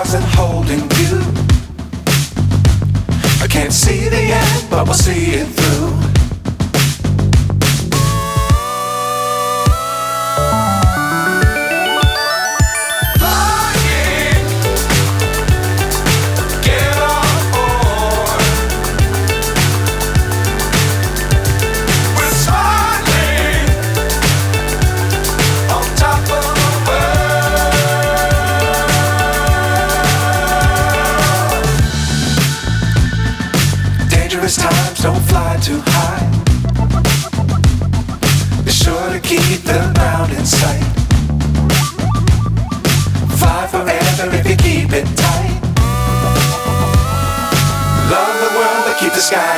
stars and holding you. I can't see the end, but we'll see it through. Times don't fly too high. Be sure to keep the ground in sight. Fly forever if you keep it tight. Love the world but keep the sky